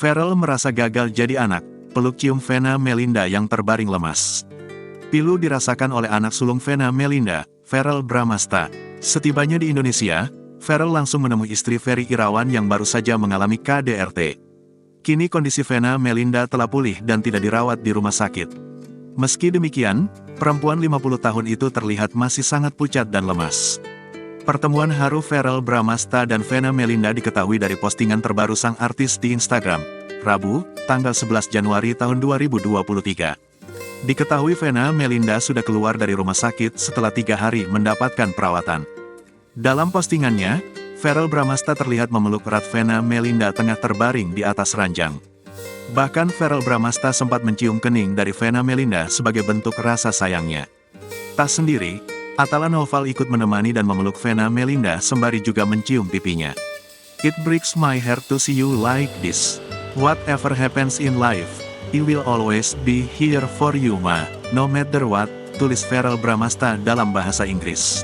Farrell merasa gagal jadi anak, peluk cium Vena Melinda yang terbaring lemas. Pilu dirasakan oleh anak sulung Vena Melinda, Verrell Bramasta. Setibanya di Indonesia, Farrell langsung menemui istri Ferry Irawan yang baru saja mengalami KDRT. Kini kondisi Vena Melinda telah pulih dan tidak dirawat di rumah sakit. Meski demikian, perempuan 50 tahun itu terlihat masih sangat pucat dan lemas. Pertemuan haru Verrell Bramasta dan Vena Melinda diketahui dari postingan terbaru sang artis di Instagram, Rabu, tanggal 11 Januari tahun 2023. Diketahui Vena Melinda sudah keluar dari rumah sakit setelah 3 hari mendapatkan perawatan. Dalam postingannya, Verrell Bramasta terlihat memeluk erat Vena Melinda tengah terbaring di atas ranjang. Bahkan Verrell Bramasta sempat mencium kening dari Vena Melinda sebagai bentuk rasa sayangnya. Tak sendiri, Atallah Noval ikut menemani dan memeluk Vena Melinda sembari juga mencium pipinya. "It breaks my heart to see you like this. Whatever happens in life, I will always be here for you ma, no matter what," tulis Verrell Bramasta dalam bahasa Inggris.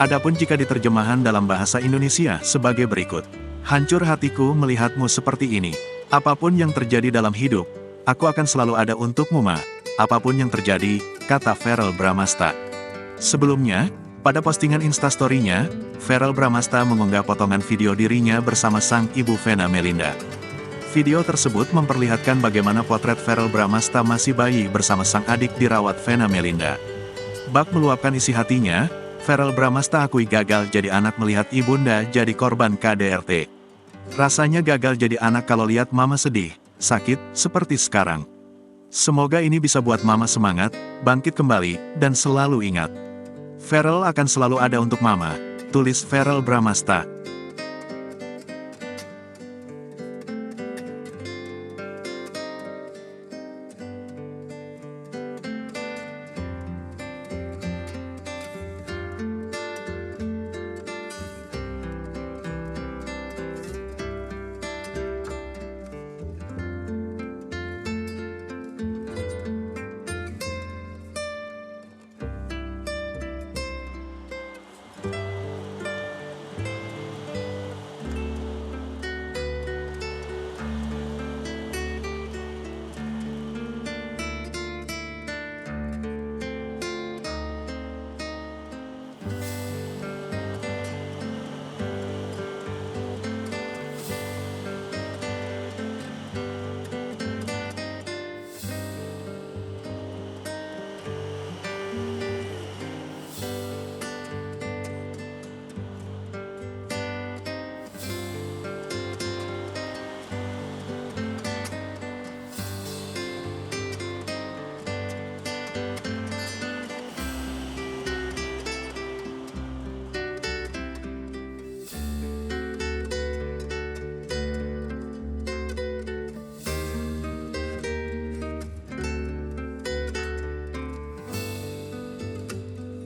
Adapun jika diterjemahan dalam bahasa Indonesia sebagai berikut. "Hancur hatiku melihatmu seperti ini. Apapun yang terjadi dalam hidup, aku akan selalu ada untukmu ma, apapun yang terjadi," kata Verrell Bramasta. Sebelumnya, pada postingan Instastory-nya, Verrell Bramasta mengunggah potongan video dirinya bersama sang ibu Vena Melinda. Video tersebut memperlihatkan bagaimana potret Verrell Bramasta masih bayi bersama sang adik dirawat Vena Melinda. Bak meluapkan isi hatinya, Verrell Bramasta akui gagal jadi anak melihat ibunda jadi korban KDRT. "Rasanya gagal jadi anak kalau lihat mama sedih, sakit, seperti sekarang. Semoga ini bisa buat mama semangat, bangkit kembali, dan selalu ingat. Verrell akan selalu ada untuk mama," tulis Verrell Bramasta.